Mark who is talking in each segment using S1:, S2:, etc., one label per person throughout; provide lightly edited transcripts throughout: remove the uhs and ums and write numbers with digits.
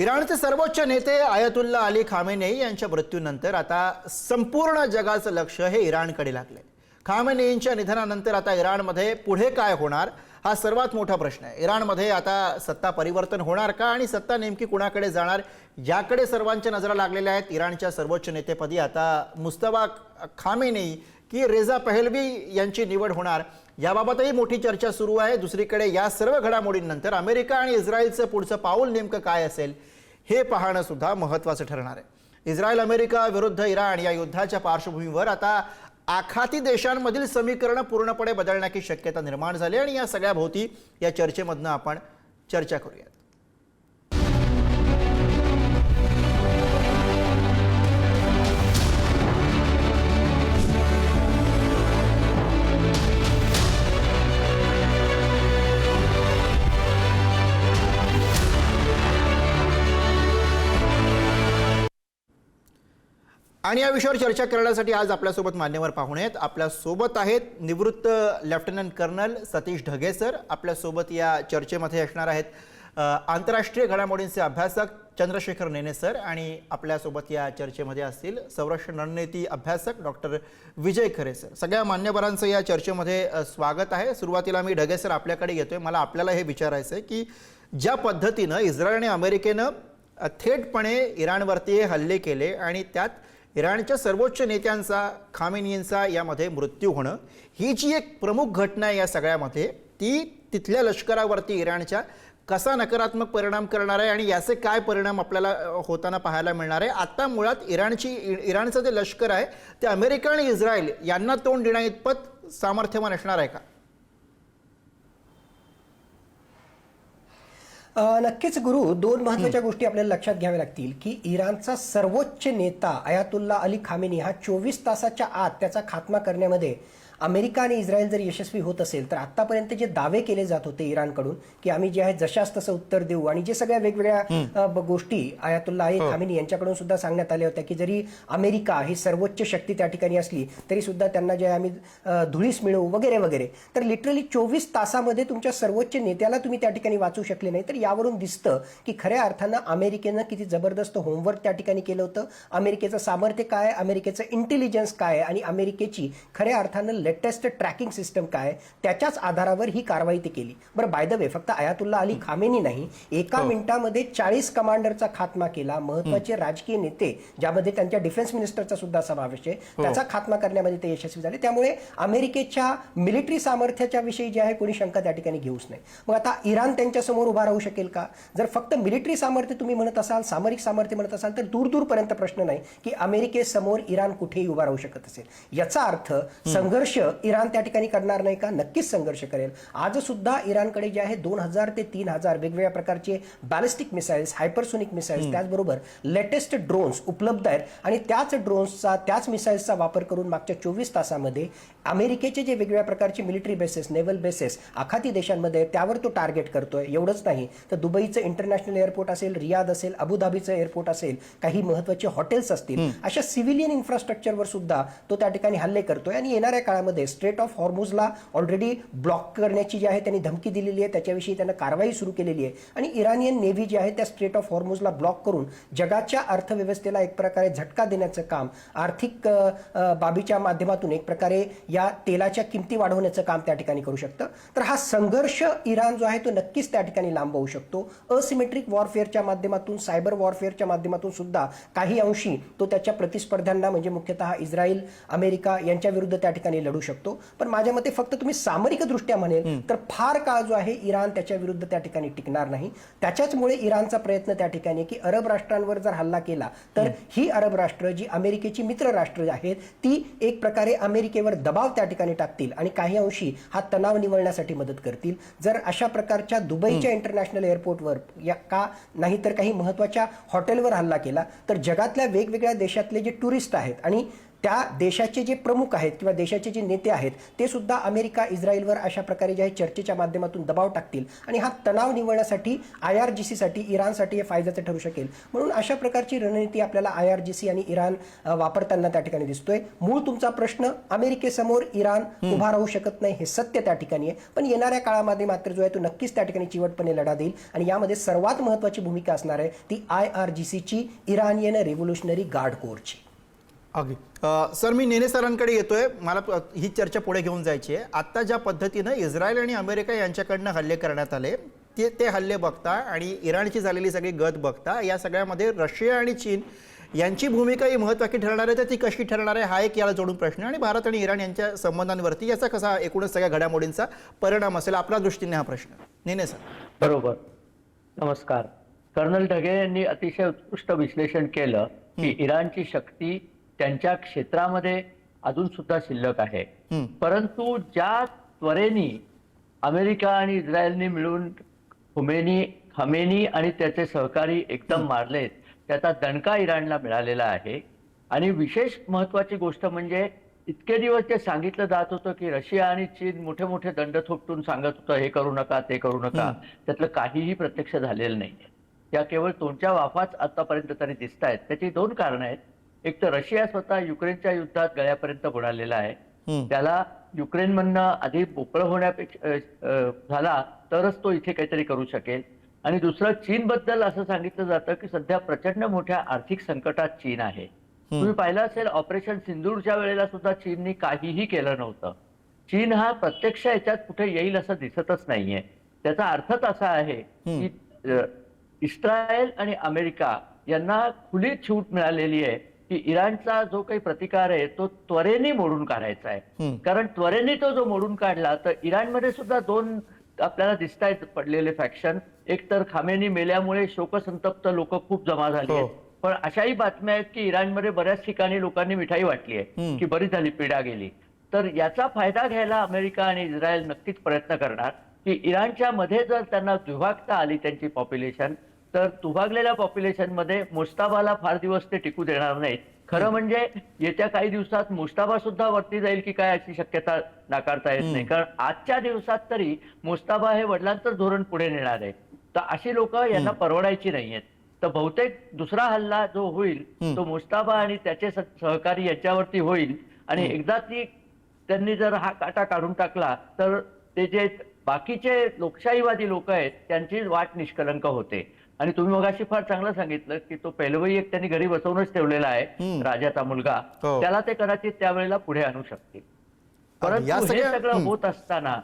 S1: इराणचे सर्वोच्च नेते आयतुल्ला अली खामेनेई यांच्या मृत्यूनंतर आता संपूर्ण जगाचं लक्ष हे इराणकडे लागले। खामेनेईंच्या निधनानंतर आता इराणमध्ये पुढे काय होणार हा सर्वात मोठा प्रश्न आहे। इराणमध्ये आता सत्ता परिवर्तन होणार का आणि सत्ता नेमकी कुणाकडे जाणार याकडे सर्वांच्या नजरा लागलेल्या आहेत। इराणच्या सर्वोच्च नेतेपदी आता मुस्तफा खामेनेई की रेजा पहलवी यांची निवड होणार याबाबतही मोठी चर्चा सुरू आहे। दुसरीकडे या सर्व घडामोडींनंतर अमेरिका आणि इस्रायलचं पुढचं पाऊल नेमकं काय असेल हे पाहणं सुद्धा महत्त्वाचं ठरणार आहे। इस्रायल अमेरिका विरुद्ध इराण या युद्धाच्या पार्श्वभूमीवर आता आखाती देशांमधील समीकरण पूर्णपणे बदलण्याची शक्यता निर्माण झाली आणि या सगळ्या भोवती या चर्चेमधनं आपण चर्चा करूया। आणि या विषयावर चर्चा करण्यासाठी आज आपल्यासोबत मान्यवर पाहुणे आहेत। आपल्यासोबत आहेत निवृत्त lieutenant colonel Satish Dhage sir, आपल्यासोबत या चर्चेमध्ये असणार आहेत आंतरराष्ट्रीय घडामोडींचे अभ्यासक चंद्रशेखर नेने सर आणि आपल्यासोबत या चर्चेमध्ये असतील संरक्षण रणनीती अभ्यासक डॉक्टर विजय खरे सर। सगळ्या मान्यवरांचं या चर्चेमध्ये स्वागत आहे। सुरुवातीला मी ढगे सर आपल्याकडे येतोय। मला आपल्याला हे विचारायचं आहे की ज्या पद्धतीनं इस्रायल आणि अमेरिकेनं थेटपणे इराणवरती हल्ले केले आणि त्यात इराणच्या सर्वोच्च नेत्यांचा खामेनेईंचा यामध्ये मृत्यू होणं ही जी एक प्रमुख घटना आहे या सगळ्यामध्ये ती तिथल्या लष्करावरती इराणच्या कसा नकारात्मक परिणाम करणार आहे आणि याचे काय परिणाम आपल्याला होताना पाहायला मिळणार आहे। आता मुळात इराणचं जे लष्कर आहे ते अमेरिका आणि इस्रायल यांना तोंड देण्याइतपत सामर्थ्यवान असणार आहे का?
S2: नक्कीच गुरु, दोन महत्त्वाच्या गोष्टी आपल्याला लक्षात घ्याव्या लागतील की इराणचा सर्वोच्च नेता आयतुल्ला अली खामेनी हा 24 तासाच्या आत त्याचा खात्मा करण्यामध्ये अमेरिका आणि इस्रायल जर यशस्वी होत असेल तर आतापर्यंत जे दावे केले जात होते इराणकडून की आम्ही जे आहे जशास तसं उत्तर देऊ आणि जे सगळ्या वेगवेगळ्या गोष्टी आयतुल्ला अली खामेनी यांच्याकडून सुद्धा सांगण्यात आल्या होत्या की जरी अमेरिका ही सर्वोच्च शक्ती त्या ठिकाणी असली तरी सुद्धा त्यांना जे आम्ही धुळीस मिळवू वगैरे वगैरे, तर लिटरली 24 तासामध्ये तुमच्या सर्वोच्च नेत्याला तुम्ही त्या ठिकाणी वाचू शकले नाही। तर यावरून दिसतं की खऱ्या अर्थानं अमेरिकेनं किती जबरदस्त होमवर्क त्या ठिकाणी केलं होतं। अमेरिकेचं सामर्थ्य काय, अमेरिकेचं इंटेलिजन्स काय आणि अमेरिकेची खऱ्या अर्थानं लेटेस्ट ट्रॅकिंग सिस्टम काय, त्याच्याच आधारावर ही कारवाई ती केली। बरं, बाय द वे फक्त आयतुल्ला अली खामेनी नाही, एका मिनिटामध्ये 40 कमांडरचा खात्मा केला। महत्त्वाचे राजकीय नेते ज्यामध्ये त्यांच्या डिफेन्स मिनिस्टरचा सुद्धा समावेश आहे त्याचा खात्मा करण्यामध्ये ते यशस्वी झाले। त्यामुळे अमेरिकेच्या मिलिटरी सामर्थ्याच्या विषयी जे आहे कोणी शंका त्या ठिकाणी घेऊच नाही। मग आता इराण त्यांच्या समोर उभा राहू शकेल का? जर फक्त मिलिटरी सामर्थ्य तुम्ही म्हणत असाल, सामरिक सामर्थ्य म्हणत असाल तर दूरपर्यंत प्रश्न नाही की अमेरिकेसमोर इराण कुठेही उभा राहू शकत असेल। याचा अर्थ संघर्ष इराण त्या ठिकाणी करणार नाही का? नक्कीच संघर्ष करेल। आज सुद्धा इराणकडे जे आहे 2000 ते 3000 वेगवेगळ्या प्रकारचे बॅलिस्टिक मिसाइल्स, हायपरसोनिक मिसाइल्स, त्याचबरोबर लेटेस्ट ड्रोन्स उपलब्ध आहेत आणि त्याच ड्रोन्सचा त्याच मिसाइल्सचा वापर करून मागच्या 24 तासामध्ये अमेरिकेचे जे वेगवेगळ्या प्रकारचे मिलिटरी बेसेस, नेव्हल बेसेस आखाती देशांमध्ये त्यावर तो टार्गेट करतोय। एवढंच नाही तर दुबईचं इंटरनॅशनल एअरपोर्ट असेल, रियाद असेल, अबुधाबीचं एअरपोर्ट असेल, काही महत्त्वाचे हॉटेल्स असतील, अशा सिव्हिलियन इन्फ्रास्ट्रक्चरवर सुद्धा तो त्या ठिकाणी हल्ले करतोय आणि येणाऱ्या काळामध्ये स्ट्रेट ऑफ हॉर्मुझला ऑलरेडी ब्लॉक करण्याची जी आहे त्यांनी धमकी दिलेली आहे, त्याच्याविषयी त्यांना कारवाई सुरू केलेली आहे आणि इराणियन नेव्ही जी आहे त्या स्ट्रेट ऑफ हॉर्मुझला ब्लॉक करून जगाच्या अर्थव्यवस्थेला एक प्रकारे झटका देण्याचं काम, आर्थिक बाबीच्या माध्यमातून एक प्रकारे या तेलाच्या किमती वाढवण्याचं काम त्या ठिकाणी करू शकतं। तर हा संघर्ष इराण जो आहे तो नक्कीच त्या ठिकाणी लांब होऊ शकतो। असिमेट्रिक वॉरफेअरच्या माध्यमातून, सायबर वॉरफेअरच्या माध्यमातून सुद्धा काही अंशी तो त्याच्या प्रतिस्पर्ध्यांना म्हणजे मुख्यतः इस्रायल, अमेरिका यांच्या विरुद्ध त्या ठिकाणी लढू शकतो। पण माझ्या मते फक्त तुम्ही सामरिक दृष्ट्या म्हणेल तर फार काळ जो आहे इराण त्याच्या विरुद्ध त्या ठिकाणी टिकणार नाही। त्याच्याचमुळे इराणचा प्रयत्न त्या ठिकाणी की अरब राष्ट्रांवर जर हल्ला केला तर ही अरब राष्ट्र जी अमेरिकेची मित्र राष्ट्र आहेत ती एक प्रकारे अमेरिकेवर दबाव त्या ठिकाणी टाकतील आणि काही अंशी हा तणाव निवळण्यासाठी मदत करतील। जर अशा प्रकारच्या दुबईच्या इंटरनॅशनल एअरपोर्टवर या का नाही तर काही महत्त्वाच्या हॉटेलवर हल्ला केला तर जगातल्या वेगवेगळ्या देशातले जे टुरिस्ट आहेत आणि त्या देशाचे जे प्रमुख आहेत किंवा देशाचे जे नेते आहेत ते सुद्धा अमेरिका इस्रायलवर अशा प्रकारे जे आहे चर्चेच्या माध्यमातून दबाव टाकतील आणि हा तणाव निवळण्यासाठी IRGC साठी इराणसाठी हे फायद्याचं ठरू शकेल. म्हणून अशा प्रकारची रणनीती आपल्याला IRGC आणि इराण वापरताना त्या ठिकाणी दिसतोय. मूळ तुमचा प्रश्न, अमेरिकेसमोर इराण उभा राहू शकत नाही हे सत्य त्या ठिकाणी आहे, पण येणाऱ्या काळामध्ये मात्र जो आहे तो नक्कीच त्या ठिकाणी चिवटपणे लढा देईल आणि यामध्ये सर्वात महत्त्वाची भूमिका असणार आहे ती IRGCची, इराणियन रेव्होल्युशनरी गार्ड कोरची.
S1: अगदी सर, मी नेने सरांकडे येतोय. मला ही चर्चा पुढे घेऊन जायची आहे. आता ज्या पद्धतीनं इस्रायल आणि अमेरिका यांच्याकडनं हल्ले करण्यात आले ते हल्ले बघता आणि इराणची झालेली सगळी गत बघता, या सगळ्यामध्ये रशिया आणि चीन यांची भूमिका ही महत्त्वाची ठरणार आहे, तर ती कशी ठरणार आहे हा एक याला जोडून प्रश्न आहे. आणि भारत आणि इराण यांच्या संबंधांवरती याचा कसा एकूणच सगळ्या घडामोडींचा परिणाम असेल आपल्या दृष्टीने हा प्रश्न. नेने सर.
S3: बरोबर. नमस्कार. कर्नल ढगे यांनी अतिशय उत्कृष्ट विश्लेषण केलं की इराणची शक्ती त्यांच्या क्षेत्रामध्ये अजून सुद्धा शिल्लक आहे, परंतु ज्या त्वरेने अमेरिका आणि इस्रायलने मिळून खमेनी आणि त्याचे सहकारी एकदम मारलेत, त्याचा दणका इराणला मिळालेला आहे. आणि विशेष महत्वाची गोष्ट म्हणजे इतके दिवस जे सांगितलं जात होतं की रशिया आणि चीन मोठे मोठे दंड थोपटून सांगत होतं हे करू नका ते करू नका, त्यातलं काहीही प्रत्यक्ष झालेलं नाहीये. त्या केवळ तोंडच्या वाफाच आतापर्यंत तरी दिसत आहेत. त्याची दोन कारणं आहेत. एक तर रशिया स्वतः युक्रेनच्या युद्धात गळ्यापर्यंत बुडालेला आहे, त्याला युक्रेनमधनं आधी मोकळं होण्यापेक्षा झाला तरच तो इथे काहीतरी करू शकेल. आणि दुसरं, चीनबद्दल असं सांगितलं जातं की सध्या प्रचंड मोठ्या आर्थिक संकटात चीन आहे. तुम्ही पाहिलं असेल ऑपरेशन सिंदूरच्या वेळेला सुद्धा चीननी काहीही केलं नव्हतं. चीन हा प्रत्यक्ष याच्यात कुठे येईल असं दिसतच नाहीये. त्याचा अर्थच असा आहे की इस्रायल आणि अमेरिका यांना खुली छूट मिळालेली आहे की इराणचा जो काही प्रतिकार आहे तो त्वरेने मोडून काढायचा आहे. कारण त्वरेने तो जो मोडून काढला तर इराणमध्ये सुद्धा दोन आपल्याला दिसत आहेत पडलेले फॅक्शन. एक तर खामेनी मेल्यामुळे शोकसंतप्त लोक खूप जमा झाली आहेत, पण अशाही बातम्या आहेत की इराणमध्ये बऱ्याच ठिकाणी लोकांनी मिठाई वाटली आहे की बरी झाली, पिढा गेली. तर याचा फायदा घ्यायला अमेरिका आणि इस्रायल नक्कीच प्रयत्न करणार की इराणच्या मध्ये जर त्यांना दुभागता आली त्यांची पॉप्युलेशन, तर दुभागलेल्या पॉप्युलेशन मध्ये मुस्ताबाला फार दिवस ते टिकू देणार नाहीत. खरं म्हणजे येत्या काही दिवसात मुस्ताबा सुद्धा वरती जाईल की काय अशी शक्यता नाकारता येत नाही. कारण आजच्या दिवसात तरी मुस्ताबा हे वडिलांचं धोरण पुढे नेणार आहे. तर अशी लोक यांना परवडायची नाहीयेत. तर बहुतेक दुसरा हल्ला जो होईल तो मुस्ताबा आणि त्याचे सहकारी याच्यावरती होईल. आणि एकदा त्यांनी जर हा काटा काढून टाकला तर ते जे बाकीचे लोकशाहीवादी लोक आहेत त्यांची वाट निष्कलंक होते. आणि तुम्ही मगाशी फार चांगलं सांगितलं की तो पेलवई एक त्यांनी घरी बसवूनच ठेवलेला आहे, राजाचा मुलगा, त्याला ते कदाचित त्यावेळेला पुढे आणू शकतील. परंतु हे सगळं होत असताना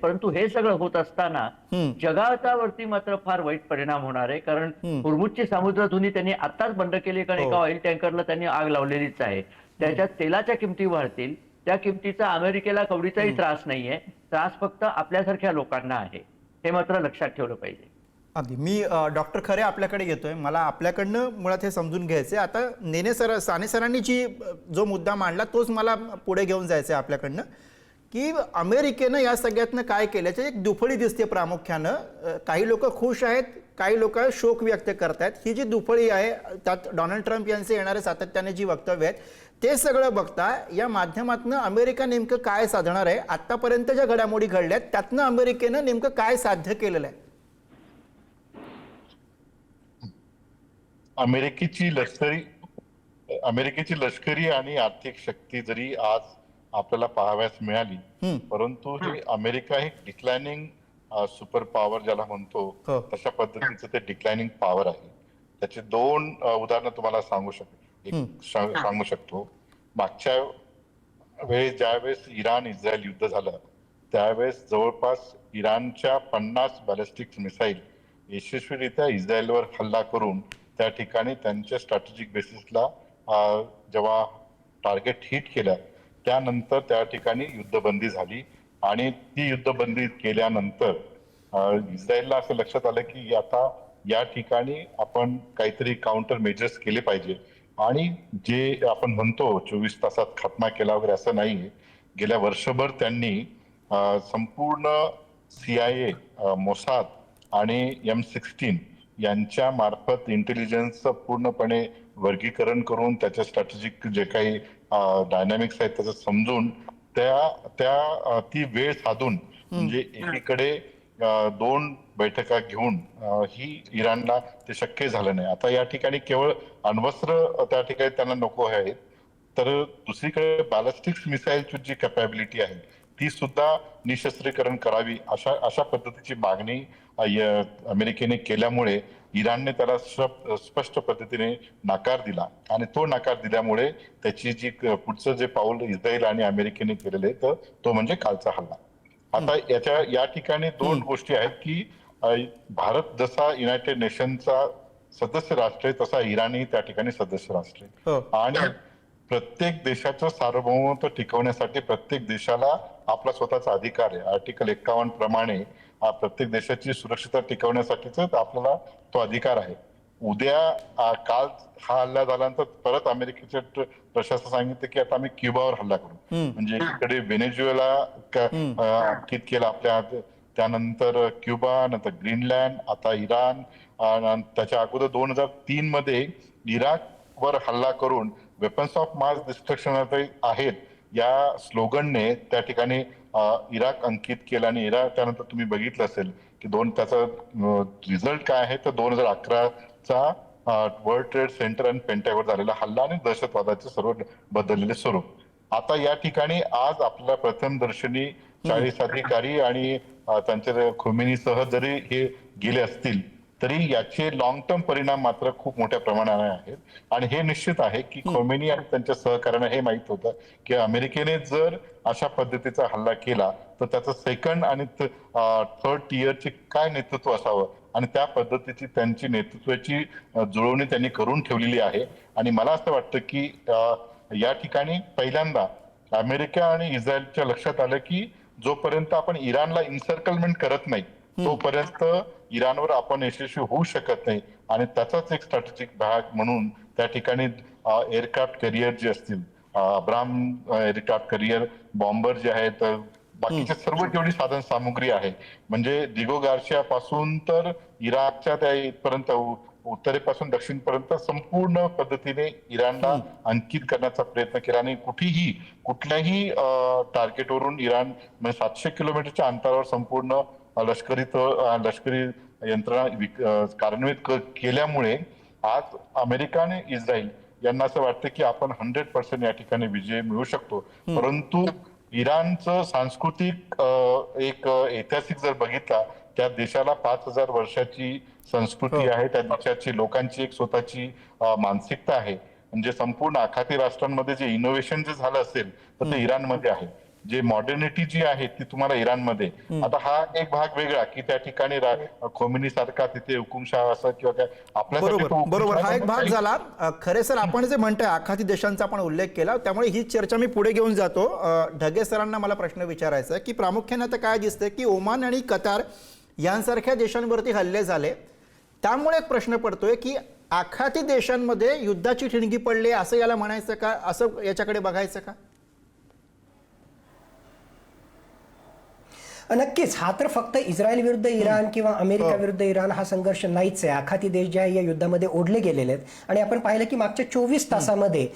S3: परंतु हे सगळं होत असताना जगावरती मात्र फार वाईट परिणाम होणार आहे. कारण हुर्मुझची सामुद्रधुनी त्यांनी आताच बंद केली, कारण एका ऑइल टँकरला त्यांनी आग लावलेलीच आहे. त्याच्यात तेलाच्या किमती वाढतील. त्या किमतीचा अमेरिकेला कवडीचाही त्रास नाहीये, त्रास फक्त आपल्यासारख्या लोकांना आहे. हे मात्र लक्षात ठेवलं पाहिजे.
S1: अगदी. मी डॉक्टर खरे आपल्याकडे येतोय. मला आपल्याकडनं मुळात हे समजून घ्यायचे. आता साने सरांनी जो मुद्दा मांडला तोच मला पुढे घेऊन जायचं आहे आपल्याकडनं, की अमेरिकेनं या सगळ्यातनं काय केल्याचं एक दुफळी दिसते प्रामुख्यानं. काही लोक खुश आहेत, काही लोक शोक व्यक्त करतायत. ही जी दुफळी आहे त्यात डोनाल्ड ट्रम्प यांचे येणारे सातत्याने जी वक्तव्य आहेत ते सगळं बघता या माध्यमातून अमेरिका नेमकं काय साधणार आहे, आतापर्यंत ज्या घडामोडी घडल्यात त्यातनं अमेरिकेनं नेमकं काय साध्य केलेलं आहे?
S4: अमेरिकेची लष्करी आणि आर्थिक शक्ती जरी आज आपल्याला पाहाव्यास मिळाली, परंतु हे अमेरिका हे डिक्लायनिंग सुपर पॉवर ज्याला म्हणतो तशा पद्धतीचं ते डिक्लायनिंग पॉवर आहे. त्याचे दोन उदाहरणं तुम्हाला सांगू शकतो. मागच्या वेळेस ज्यावेळेस इराण इस्रायल युद्ध झालं त्यावेळेस जवळपास इराणच्या 50 बॅलिस्टिक मिसाईल यशस्वीरित्या इस्रायलवर हल्ला करून त्या ठिकाणी त्यांच्या स्ट्रॅटेजिक बेसिसला जेव्हा टार्गेट हिट केलं त्यानंतर त्या ठिकाणी युद्धबंदी झाली. आणि ती युद्धबंदी केल्यानंतर इस्रायलला असं लक्षात आलं की आता या ठिकाणी आपण काहीतरी काउंटर मेजर्स केले पाहिजे. आणि जे आपण म्हणतो 24 तासात खात्मा केला वगैरे असं नाहीये. गेल्या वर्षभर त्यांनी संपूर्ण CIA, मोसाद आणि M16 यांच्या मार्फत इंटेलिजन्सचं पूर्णपणे वर्गीकरण करून त्याच्या स्ट्रॅटेजिक जे काही डायनामिक्स आहेत त्याचं समजून ती वेळ साधून म्हणजे एकीकडे 2 बैठका घेऊन ही इराणला ते शक्य झालं नाही. आता या ठिकाणी केवळ अण्वस्त्र त्या ठिकाणी त्यांना नको आहेत, तर दुसरीकडे बॅलिस्टिक्स मिसाईलची जी कॅपॅबिलिटी आहे ती सुद्धा निशस्त्रीकरण करावी अशा पद्धतीची मागणी अमेरिकेने केल्यामुळे इराणने त्याला स्पष्ट पद्धतीने नकार दिला आणि तो नकार दिल्यामुळे त्याची जी पुढचं जे पाऊल इस्रायल आणि अमेरिकेने केलेले तर तो म्हणजे कालचा हल्ला. आता या ठिकाणी 2 गोष्टी आहेत की भारत जसा युनायटेड नेशनचा सदस्य राष्ट्र आहे तसा इराणही त्या ठिकाणी सदस्य राष्ट्र आहे आणि प्रत्येक देशाचं सार्वभौमत्व टिकवण्यासाठी प्रत्येक देशाला आपला स्वतःचा अधिकार आहे. आर्टिकल 51 प्रमाणे प्रत्येक देशाची सुरक्षितता टिकवण्यासाठीच आपल्याला तो अधिकार आहे. उद्या काल हा हल्ला झाल्यानंतर परत अमेरिकेचे प्रशासन सांगितलं की आता आम्ही क्युबावर हल्ला करू, म्हणजे एकीकडे व्हेनेझुएला अंकित केला आपल्या, त्यानंतर क्युबा, नंतर ग्रीनलँड, आता इराण, त्याच्या अगोदर 2003 मध्ये इराकवर हल्ला करून वेपन्स ऑफ मास डिस्ट्रक्शन आहेत या स्लोगनने त्या ठिकाणी इराक अंकित केलं आणि इराक त्यानंतर तुम्ही बघितलं असेल की त्याचा रिझल्ट काय आहे तर 2011चा वर्ल्ड ट्रेड सेंटर आणि पेंटागॉन झालेला हल्ला आणि दहशतवादाचे सर्व बदललेले स्वरूप. आता या ठिकाणी आज आपल्याला प्रथमदर्शनी 40 अधिकारी आणि त्यांच्या खोमेनीसह जरी हे गेले असतील तरी याचे लॉंग टर्म परिणाम मात्र खूप मोठ्या प्रमाणाने आहेत आणि हे निश्चित आहे की खोमेनी आणि त्यांच्या सहकार्यांना हे माहित होतं की अमेरिकेने जर अशा पद्धतीचा हल्ला केला तर त्याचं सेकंड आणि थर्ड टियरचे काय नेतृत्व असावं आणि त्या पद्धतीची त्यांची नेतृत्वाची जुळवणी त्यांनी करून ठेवलेली आहे. आणि मला असं वाटतं की या ठिकाणी पहिल्यांदा अमेरिका आणि इस्रायलच्या लक्षात आलं की जोपर्यंत आपण इराणला इन्सर्कलमेंट करत नाही तोपर्यंत इराणवर आपण यशस्वी होऊ शकत नाही आणि त्याचाच एक स्ट्रॅटेजिक भाग म्हणून त्या ठिकाणी एअरक्राफ्ट करिअर जे असतील, अब्राम एअरक्राफ्ट करिअर, बॉम्बर जे आहेत, बाकीचे सर्व जेवढी साधन सामुग्री आहे म्हणजे दिगो गार्शिया पासून तर इराकच्या त्या इथपर्यंत उत्तरेपासून दक्षिणपर्यंत संपूर्ण पद्धतीने इराणला अंकित करण्याचा प्रयत्न केला आणि कुठल्याही टार्गेटवरून इराण म्हणजे 700 किलोमीटरच्या अंतरावर संपूर्ण लष्करी यंत्रणा कार्यान्वित केल्यामुळे आज अमेरिका आणि इस्रायल यांना असं वाटतं की आपण 100% या ठिकाणी विजय मिळवू शकतो. परंतु इराणचं सांस्कृतिक एक ऐतिहासिक जर बघितला त्या देशाला 5000 वर्षाची संस्कृती आहे, त्या देशाची लोकांची एक स्वतःची मानसिकता आहे. म्हणजे संपूर्ण आखाती राष्ट्रांमध्ये जे इनोव्हेशन जे झालं असेल तर ते इराणमध्ये आहे. जे मॉडर्निटी जी आहे ती तुम्हाला इराणमध्ये. आता हा एक भाग वेगळा की त्या ठिकाणी खोमेनी सारखा तिथे हुकुमशाह असं किंवा काय आपल्यासाठी
S1: बरोबर हा एक भाग झाला. खरे सर आपण जे म्हणतोय आखाती देशांचा आपण उल्लेख केला त्यामुळे ही चर्चा मी पुढे घेऊन जातो. ढगे सरांना मला प्रश्न विचारायचा आहे की प्रामुख्याने आता काय दिसतंय की ओमान आणि कतार यांसारख्या देशांवरती हल्ले झाले त्यामुळे एक प्रश्न पडतोय की आखाती देशांमध्ये युद्धाची ठिणगी पडली असं याला म्हणायचं का, असं याच्याकडे बघायचं का?
S2: नक्कीच हा तर फक्त इस्रायल विरुद्ध इराण किंवा अमेरिका विरुद्ध इराण हा संघर्ष नाहीच आहे. आखाती देश जे आहे या युद्धामध्ये ओढले गेलेले आहेत आणि आपण पाहिलं की मागच्या 24 तासामध्ये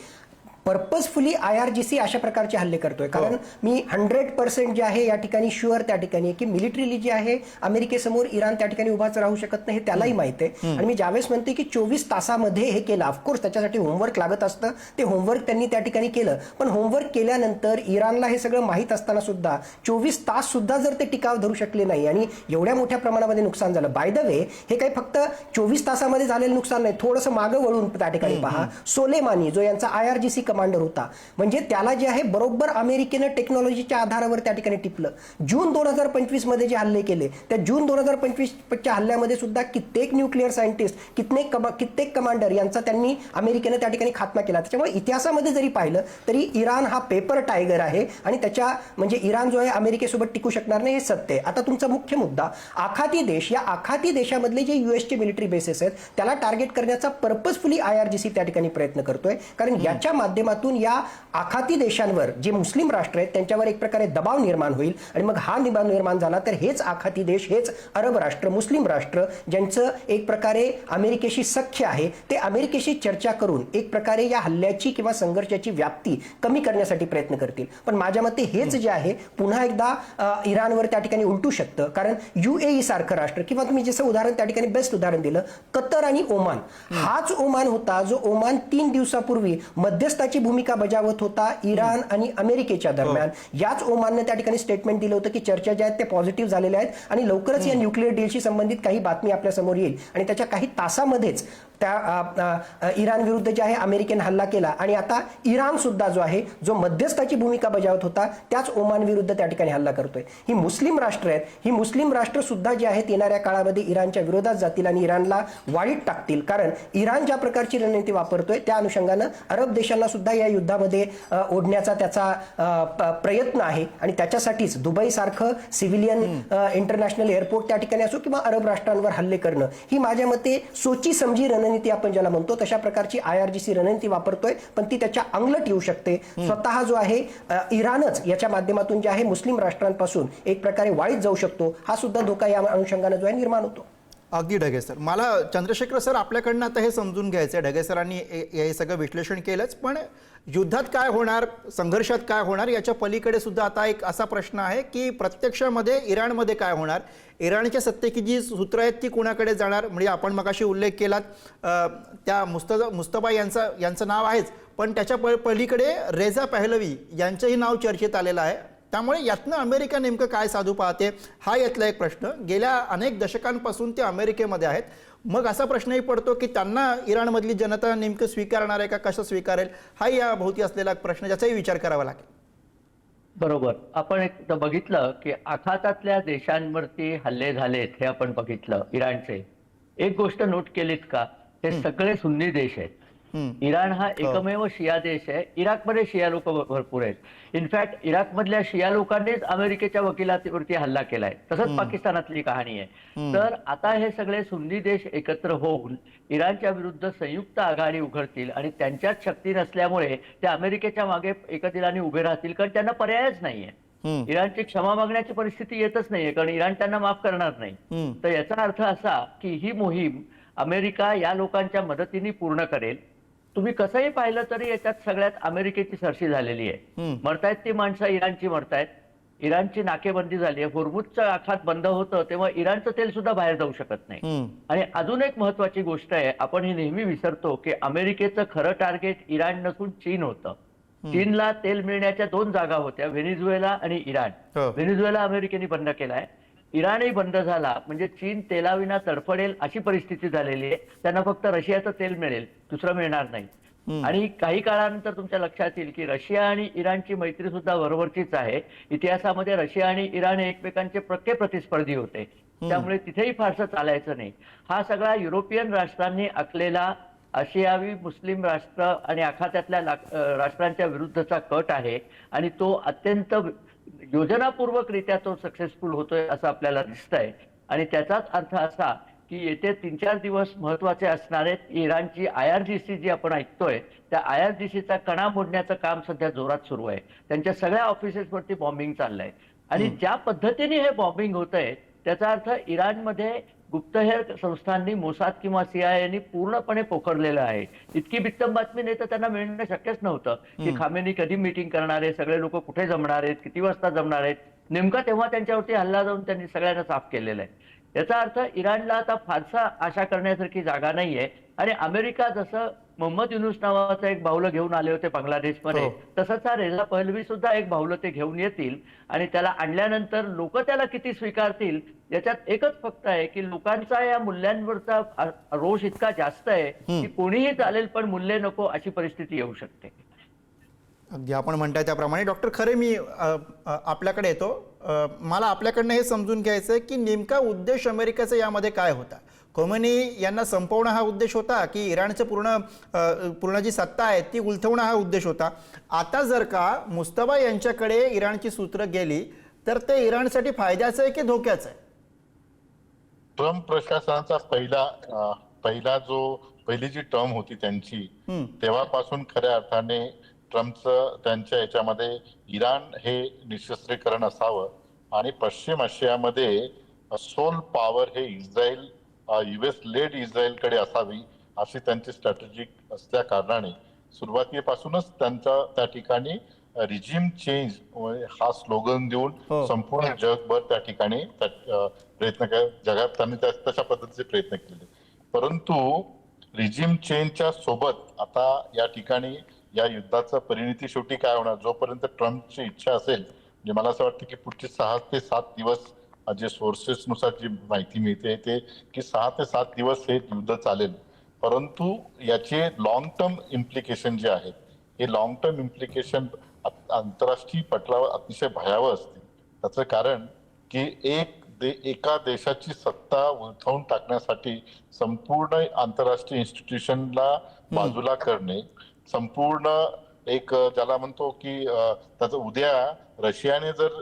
S2: पर्पजफुली IRGC अशा प्रकारचे हल्ले करतोय. कारण मी 100% जे आहे या ठिकाणी शुअर त्या ठिकाणी की मिलिटरीली जे आहे अमेरिकेसमोर इराण त्या ठिकाणी उभाच राहू शकत नाही हे त्यालाही माहिती आहे. आणि मी ज्यावेळेस म्हणते की 24 तासामध्ये हे केलं, ऑफकोर्स त्याच्यासाठी होमवर्क लागत असतं, ते होमवर्क त्यांनी त्या ठिकाणी केलं. पण होमवर्क केल्यानंतर इराणला हे सगळं माहीत असताना सुद्धा 24 तास सुद्धा जर ते टिकाव धरू शकले नाही आणि एवढ्या मोठ्या प्रमाणामध्ये नुकसान झालं. बाय द वे हे काही फक्त 24 तासामध्ये झालेलं नुकसान नाही, थोडंसं मागं वळून त्या ठिकाणी पहा. सोलेमानी जो यांचा IRGC कमांडर होता म्हणजे त्याला जे आहे बरोबर अमेरिकेनं टेक्नॉलॉजीच्या आधारावर त्या ठिकाणी टिपलं. जून 2025 मध्ये जे हल्ले केले त्या जून 2025च्या हल्ल्यामध्ये सुद्धा कित्येक न्यूक्लिअर सायंटिस्ट कित्येक कमांडर यांचा त्यांनी अमेरिकेनं त्या ठिकाणी खात्मा केला. त्याच्यामुळे इतिहासामध्ये जरी पाहिलं तरी इराण हा पेपर टायगर आहे आणि त्याच्या म्हणजे इराण जो आहे अमेरिकेसोबत टिकू शकणार नाही हे सत्य आहे. आता तुमचा मुख्य मुद्दा आखाती देश, या आखाती देशामधले जे US मिलिटरी बेसेस आहेत त्याला टार्गेट करण्याचा पर्पजफुली IRGC त्या ठिकाणी प्रयत्न करतोय. कारण याच्या माध्यमातून माध्यमातून या आखाती देशांवर जे मुस्लिम राष्ट्र आहेत त्यांच्यावर एक प्रकारे दबाव निर्माण होईल आणि मग हा दबाव निर्माण झाला तर हेच आखाती देश, हेच अरब राष्ट्र, मुस्लिम राष्ट्र ज्यांचं एक प्रकारे अमेरिकेशी सख्य आहे, ते अमेरिकेशी चर्चा करून एक प्रकारे या हल्ल्याची किंवा संघर्षाची व्याप्ती कमी करण्यासाठी प्रयत्न करतील. पण माझ्या मते हेच जे आहे पुन्हा एकदा इराणवर त्या ठिकाणी उलटू शकतं. कारण UAE सारखं राष्ट्र किंवा तुम्ही जसं उदाहरण त्या ठिकाणी बेस्ट उदाहरण दिलं, कतर आणि ओमान, हाच ओमान होता जो ओमान 3 दिवसापूर्वी मध्यस्थाची भूमिका बजावत होता इराण आणि अमेरिकेच्या दरम्यान. याच ओमानने त्या ठिकाणी स्टेटमेंट दिलं होतं की चर्चा ज्या आहेत ते पॉझिटिव्ह झालेल्या आहेत आणि लवकरच या न्यूक्लिअर डीलशी संबंधित काही बातमी आपल्या समोर येईल. आणि त्याच्या काही तासामध्येच त्या इराण विरुद्ध जे आहे अमेरिकेने हल्ला केला आणि आता इराण सुद्धा जो आहे, जो मध्यस्थाची भूमिका बजावत होता, त्याच ओमान विरुद्ध त्या ठिकाणी हल्ला करतोय. ही मुस्लिम राष्ट्र आहेत, ही मुस्लिम राष्ट्र सुद्धा जे आहेत येणाऱ्या काळामध्ये इराणच्या विरोधात जातील आणि इराणला वाळीत टाकतील. कारण इराण ज्या प्रकारची रणनीती वापरतोय त्या अनुषंगानं अरब देशांना सुद्धा या युद्धामध्ये ओढण्याचा त्याचा प्रयत्न आहे आणि त्याच्यासाठीच दुबई सारखं सिव्हिलियन इंटरनॅशनल एअरपोर्ट त्या ठिकाणी असो किंवा अरब राष्ट्रांवर हल्ले करणं ही माझ्या मते सोची समजी रणनीती आपण ज्याला म्हणतो तशा प्रकारची IRGC रणनीती वापरतोय. पण ती त्याच्या अंगलट येऊ शकते. स्वतः जो आहे इराणच याच्या माध्यमातून जे आहे मुस्लिम राष्ट्रांपासून एक प्रकारे वाळीत जाऊ शकतो. हा सुद्धा धोका या अनुषंगाने जो आहे निर्माण होतो.
S1: अगदी ढगे सर, मला चंद्रशेखर सर आपल्याकडनं आता हे समजून घ्यायचं आहे, ढगे सरांनी हे सगळं विश्लेषण केलंच, पण युद्धात काय होणार, संघर्षात काय होणार याच्या पलीकडे सुद्धा आता एक असा प्रश्न आहे की प्रत्यक्षामध्ये इराणमध्ये काय होणार, इराणच्या सत्तेची जी सूत्र आहेत ती कुणाकडे जाणार. म्हणजे आपण मगाशी उल्लेख केलात त्या मुस्तफा यांचं नाव आहेच, पण त्याच्या पलीकडे रेझा पहलवी यांचंही नाव चर्चेत आलेलं आहे. त्यामुळे यातनं अमेरिका नेमकं काय साधू पाहते हा यातला एक प्रश्न. गेल्या अनेक दशकांपासून ते अमेरिकेमध्ये आहेत. मग असा प्रश्नही पडतो की त्यांना इराणमधली जनता नेमकं स्वीकारणार आहे का, कसं स्वीकारेल, हा या भोवती असलेला प्रश्न ज्याचाही विचार करावा लागेल.
S3: बरोबर. आपण एक बघितलं की आखातातल्या देशांवरती हल्ले झालेत हे आपण बघितलं इराणचे. एक गोष्ट नोट केलीत का, हे सगळे सुन्नी देश आहेत. इराण हा एकमेव शिया देश आहे. इराकमध्ये शिया लोक भरपूर आहेत. इनफॅक्ट इराकमधल्या शिया लोकांनीच अमेरिकेच्या वकिलातीवरती हल्ला केलाय. तसंच पाकिस्तानातली कहाणी आहे. तर आता हे सगळे सुन्नी देश एकत्र होऊन इराणच्या विरुद्ध संयुक्त आघाडी उघडतील आणि त्यांच्यात शक्ती नसल्यामुळे ते अमेरिकेच्या मागे एकदिलाने उभे राहतील, कारण त्यांना पर्यायच नाहीये. इराणची क्षमा मागण्याची परिस्थिती येतच नाहीये, कारण इराण त्यांना माफ करणार नाही. तर याचा अर्थ असा की ही मोहीम अमेरिका या लोकांच्या मदतीने पूर्ण करेल. तुम्ही कसंही पाहिलं तरी याच्यात सगळ्यात अमेरिकेची सरशी झालेली आहे. मरतायत ती माणसं इराणची मरतायत. इराणची नाकेबंदी झाली आहे. होर्मुझचं आखात बंद होतं तेव्हा इराणचं तेल सुद्धा बाहेर जाऊ शकत नाही. आणि अजून एक महत्वाची गोष्ट आहे, आपण हे नेहमी विसरतो की अमेरिकेचं खरं टार्गेट इराण नसून चीन होतं. चीनला तेल मिळण्याच्या 2 जागा होत्या, व्हेनेझुएला आणि इराण. व्हेनेझुएला अमेरिकेने बंद केलाय, इराणही बंद झाला. म्हणजे चीन तेलाविना तडफडेल अशी परिस्थिती झालेली आहे. त्यांना फक्त रशियाचं तेल मिळेल, दुसरं मिळणार नाही. आणि काही काळानंतर तुमच्या लक्षात येईल की रशिया आणि इराणची मैत्री सुद्धा बरोबरचीच आहे. इतिहासामध्ये रशिया आणि इराण एकमेकांचे प्रख्य प्रतिस्पर्धी होते, त्यामुळे तिथेही फारसं चालायचं नाही. हा सगळा युरोपियन राष्ट्रांनी आखलेला आशियावी मुस्लिम राष्ट्र आणि आखातातल्या राष्ट्रांच्या विरुद्धचा कट आहे आणि तो अत्यंत योजनापूर्वकरित्या तो सक्सेसफुल होतोय असं आपल्याला दिसतंय. आणि त्याचाच अर्थ असा की येते 3-4 दिवस महत्वाचे असणार आहेत. इराणची IRGC जी आपण ऐकतोय त्या IRGCचा कणा मोडण्याचं काम सध्या जोरात सुरू आहे. त्यांच्या सगळ्या ऑफिसेसवरती बॉम्बिंग चाललंय आणि ज्या पद्धतीने हे बॉम्बिंग होतंय त्याचा अर्थ इराणमध्ये गुप्तहेर संस्थांनी, मोसाद किंवा CIA पूर्णपणे पोखरलेलं आहे. इतकी बित्तम बातमी नाही तर त्यांना मिळणं शक्यच नव्हतं की खामेनी कधी मीटिंग करणार आहे, सगळे लोक कुठे जमणार आहेत, किती वाजता जमणार आहेत. नेमका तेव्हा त्यांच्यावरती हल्ला जाऊन त्यांनी सगळ्यांना साफ केलेलं आहे. याचा अर्थ इराणला आता फारसा आशा करण्यासारखी जागा नाहीये. आणि अमेरिका जसं मोहम्मद युनुस नावाचं एक बाहुलं घेऊन आले होते बांगलादेशमध्ये, तसंच हा रेझा पहलवी सुद्धा एक बाहुलं ते घेऊन येतील. आणि त्याला आणल्यानंतर लोक त्याला किती स्वीकारतील याच्यात एकच फक्त आहे की लोकांचा या मूल्यांवरचा रोष इतका जास्त आहे की कोणीही चालेल पण मूल्य नको अशी परिस्थिती येऊ शकते.
S1: अगदी आपण म्हणताय त्याप्रमाणे. डॉक्टर खरे, मी आपल्याकडे येतो. मला आपल्याकडनं हे समजून घ्यायचं आहे की नेमका उद्देश अमेरिकेचा यामध्ये काय होता. खोमेनी यांना संपवणं हा उद्देश होता की इराणचं पूर्ण जी सत्ता आहे ती उलथवणं हा उद्देश होता. आता जर का मुस्तफा यांच्याकडे इराणची सूत्र गेली तर ते इराणसाठी फायद्याचं आहे की धोक्याचं आहे?
S4: ट्रम्प प्रशासनाचा पहिली जी टर्म होती त्यांची तेव्हापासून खऱ्या अर्थाने ट्रम्पचं त्यांच्या याच्यामध्ये इराण हे निशस्त्रीकरण असावं आणि पश्चिम आशियामध्ये सोल पॉवर हे इस्रायल युएस लेड इस्रायलकडे असावी अशी त्यांची स्ट्रॅटेजिक असल्या कारणाने सुरुवातीपासूनच त्यांचा त्या ठिकाणी रिजिम चेंज हा स्लोगन देऊन संपूर्ण जगभर त्या ठिकाणी प्रयत्न जगात त्यांनी तशा पद्धतीचे प्रयत्न केले. परंतु रिजिम चेंजच्या सोबत आता या ठिकाणी या युद्धाचं परिणिती शेवटी काय होणार, जोपर्यंत ट्रम्पची इच्छा असेल, म्हणजे मला असं वाटतं की पुढचे 6 ते 7 दिवस जे सोर्सेस नुसार जी माहिती मिळते ते की 6 ते 7 दिवस हे युद्ध चालेल. परंतु याचे लॉंग टर्म इम्प्लिकेशन जे आहेत हे लॉंग टर्म इम्प्लिकेशन आंतरराष्ट्रीय पटलावर अतिशय भयावह असतील. त्याचं कारण की एका देशाची सत्ता उलथवून टाकण्यासाठी संपूर्ण आंतरराष्ट्रीय इन्स्टिट्यूशनला बाजूला करणे, संपूर्ण एक ज्याला म्हणतो की त्याचं उद्या रशियाने जर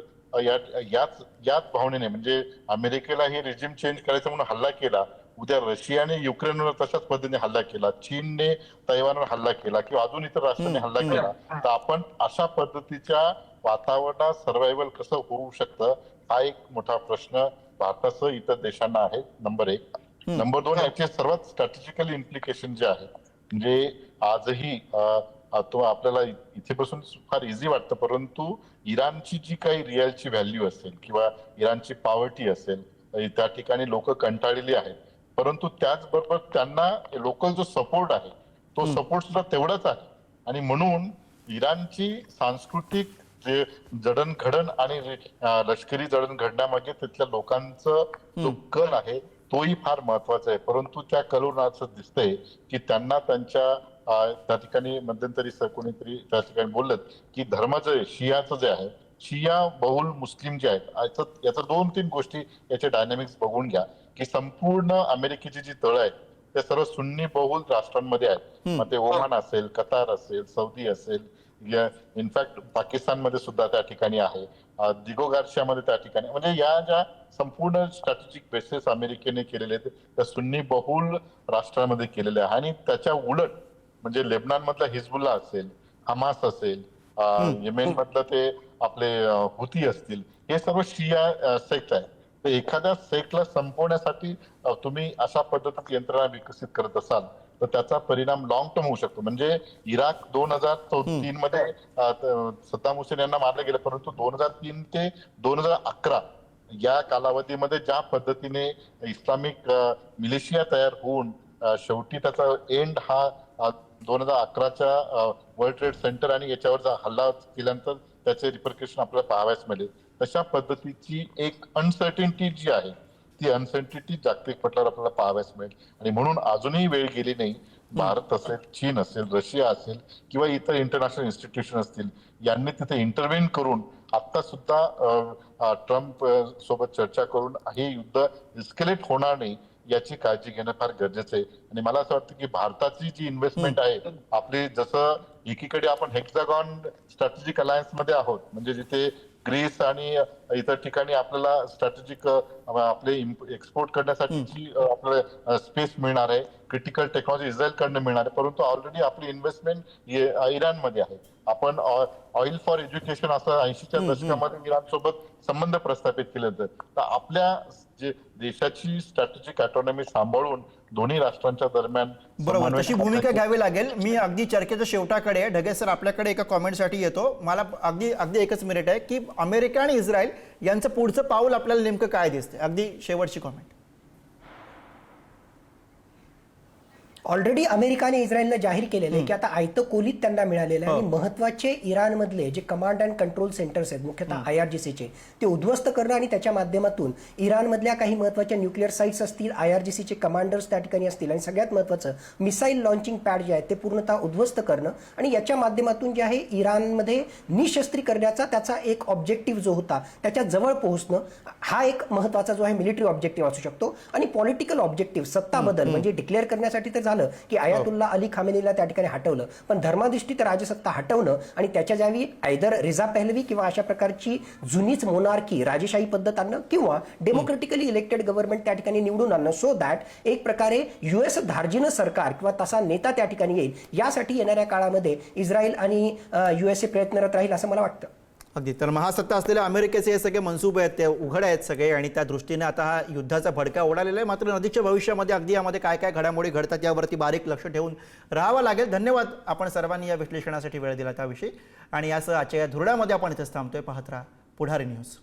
S4: याच भावनेने म्हणजे अमेरिकेला हे रिजिम चेंज करायचं म्हणून हल्ला केला, उद्या रशियाने युक्रेनवर तशाच पद्धतीने हल्ला केला, चीनने तैवानवर हल्ला केला किंवा अजून इतर राष्ट्रांनी हल्ला केला, तर आपण अशा पद्धतीच्या वातावरणात सर्व्हायव्हल कसं होऊ शकतं हा एक मोठा प्रश्न भारतासह इतर देशांना आहे. नंबर 1. नंबर 2, याचे सर्वात स्ट्रॅटेजिकल इम्प्लिकेशन जे आहे म्हणजे आजही तो आपल्याला इथे बसून फार इझी वाटतं, परंतु इराणची जी काही रिअलची व्हॅल्यू असेल किंवा इराणची पॉवर्टी असेल त्या ठिकाणी लोक कंटाळलेली आहेत, परंतु त्याचबरोबर त्यांना लोकल जो सपोर्ट आहे तो सपोर्ट सुद्धा तेवढाच आहे. आणि म्हणून इराणची सांस्कृतिक जे जडणघडण आणि लष्करी जडणघडणामागे तिथल्या लोकांचं जो कल आहे तोही फार महत्वाचा आहे. परंतु त्या कलून असं दिसतंय की त्यांना त्यांच्या त्या ठिकाणी मध्यंतरी कोणीतरी त्या ठिकाणी बोललं की धर्माचं शियाचं जे आहे शिया बहुल मुस्लिम जे आहेत याचं 2-3 गोष्टी याचे डायनामिक्स बघून घ्या की संपूर्ण अमेरिकेची जी तळं आहेत ते सर्व सुन्नी बहुल राष्ट्रांमध्ये आहेत. मग ते ओमान असेल, कतार असेल, सौदी असेल, इनफॅक्ट पाकिस्तानमध्ये सुद्धा त्या ठिकाणी आहे, दिगो गार्शियामध्ये त्या ठिकाणी, म्हणजे या ज्या संपूर्ण स्ट्रॅटेजिक बेसेस अमेरिकेने केलेले आहेत त्या सुन्नी बहुल राष्ट्रांमध्ये केलेले आहे. आणि त्याच्या उलट म्हणजे लेबनान मधला हिजबुल्ला असेल, हमास असेल, येमेन मधलं ते आपले हुती असतील, हे सर्व शिया सेक्ट आहे. तर एखाद्या सेक्टला संपवण्यासाठी तुम्ही अशा पद्धतीची यंत्रणा विकसित करत असाल तर त्याचा परिणाम लॉंग टर्म होऊ शकतो. म्हणजे इराक 2003 मध्ये सद्दाम हुसेन यांना मारलं गेलं, परंतु 2003 ते 2011 या कालावधीमध्ये ज्या पद्धतीने इस्लामिक मिलिशिया तयार होऊन शेवटी त्याचा एंड हा 2011च्या वर्ल्ड ट्रेड सेंटर आणि याच्यावर हल्ला केल्यानंतर त्याचे रिपरकेशन आपल्याला पाहावयास मिळेल. तशा पद्धतीची एक अनसर्टिनिटी जी आहे ती अनसर्टिनिटी जागतिक पटलावर आपल्याला पाहावयास मिळेल. आणि म्हणून अजूनही वेळ गेली नाही. भारत असेल, चीन असेल, रशिया असेल किंवा इतर इंटरनॅशनल इन्स्टिट्यूशन असतील यांनी तिथे इंटरव्हेन करून आता सुद्धा ट्रम्प सोबत चर्चा करून हे युद्ध इस्केलेट होणार नाही याची काळजी घेणं फार गरजेचं आहे. आणि मला असं वाटतं की भारताची जी इन्व्हेस्टमेंट आहे आपली, जसं एकीकडे आपण हेक्सागॉन स्ट्रॅटेजिक अलायन्स मध्ये आहोत म्हणजे जिथे ग्रीस आणि इतर ठिकाणी आपल्याला स्ट्रॅटेजिक आपले एक्सपोर्ट करण्यासाठीची आपल्याला स्पेस मिळणार आहे, क्रिटिकल टेक्नॉलॉजी इस्रायल कडनं मिळणार आहे, परंतु ऑलरेडी आपली इन्व्हेस्टमेंट इराणमध्ये आहे. आपण ऑइल फॉर एज्युकेशन असं 80च्या दशकामध्ये इराण सोबत संबंध प्रस्थापित केले होते. तर आपल्या जे देशाची स्ट्रॅटेजिक ऑटोनॉमी सांभाळून दोन्ही राष्ट्रांच्या दरम्यान
S1: बरोबर तशी भूमिका घ्यावी लागेल. मी अगदी चर्चेच्या शेवटाकडे ढगे सर आपल्याकडे एका कॉमेंटसाठी येतो. मला अगदी एकच मिनिट आहे की अमेरिका आणि इस्रायल यांचं पुढचं पाऊल आपल्याला नेमकं काय दिसते, अगदी शेवटची कॉमेंट.
S2: ऑलरेडी अमेरिकाने इस्रायलनं जाहीर केलेलं आहे की आता आयतं कोलीत त्यांना मिळालेलं आहे आणि महत्वाचे इराणमधले जे कमांड अँड कंट्रोल सेंटर्स आहेत मुख्यतः IRGCचे ते उद्ध्वस्त करणं आणि त्याच्या माध्यमातून इराणमधल्या काही महत्वाच्या न्यूक्लिअर साईट्स असतील, IRGCचे कमांडर्स त्या ठिकाणी असतील आणि सगळ्यात महत्वाचं मिसाईल लॉन्चिंग पॅड जे आहेत ते पूर्णतः उद्ध्वस्त करणं आणि याच्या माध्यमातून जे आहे इराणमध्ये निशस्त्री करण्याचा त्याचा एक ऑब्जेक्टिव्ह जो होता त्याच्या जवळ पोहोचणं हा एक महत्वाचा जो आहे मिलिटरी ऑब्जेक्टिव्ह असू शकतो. आणि पॉलिटिकल ऑब्जेक्टिव्ह सत्ता बदल म्हणजे डिक्लेअर करण्यासाठी तर झालं, झालं की आयातुल्ला अली खामेनीला त्या ठिकाणी हटवलं, पण धर्माधिष्ठित राजसत्ता हटवणं आणि त्याच्या जागी आयदर रिझा पहलवी किंवा अशा प्रकारची जुनीच मोनार्की राजेशाही पद्धत आणणं किंवा डेमोक्रेटिकली इलेक्टेड गव्हर्नमेंट त्या ठिकाणी निवडून आणणं, सो दॅट एक प्रकारे युएस धार्जिनं सरकार किंवा तसा नेता त्या ठिकाणी येईल. यासाठी येणाऱ्या काळामध्ये इस्रायल आणि युएसए प्रयत्नरत राहील असं मला वाटतं.
S1: अगदी. तर महासत्ता असलेल्या अमेरिकेचे हे सगळे मनसूबे आहेत ते उघड आहेत सगळे, आणि त्या दृष्टीने आता हा युद्धाचा भडका उडालेला आहे. मात्र नजीकच्या भविष्यामध्ये अगदी यामध्ये काय काय घडामोडी घडतात यावरती बारीक लक्ष ठेवून राहावं लागेल. धन्यवाद आपण सर्वांनी या विश्लेषणासाठी वेळ दिला त्याविषयी. आणि यासह आजच्या या धुरड्यामध्ये आपण इथेच थांबतोय. पाहत राहा पुढारी न्यूज.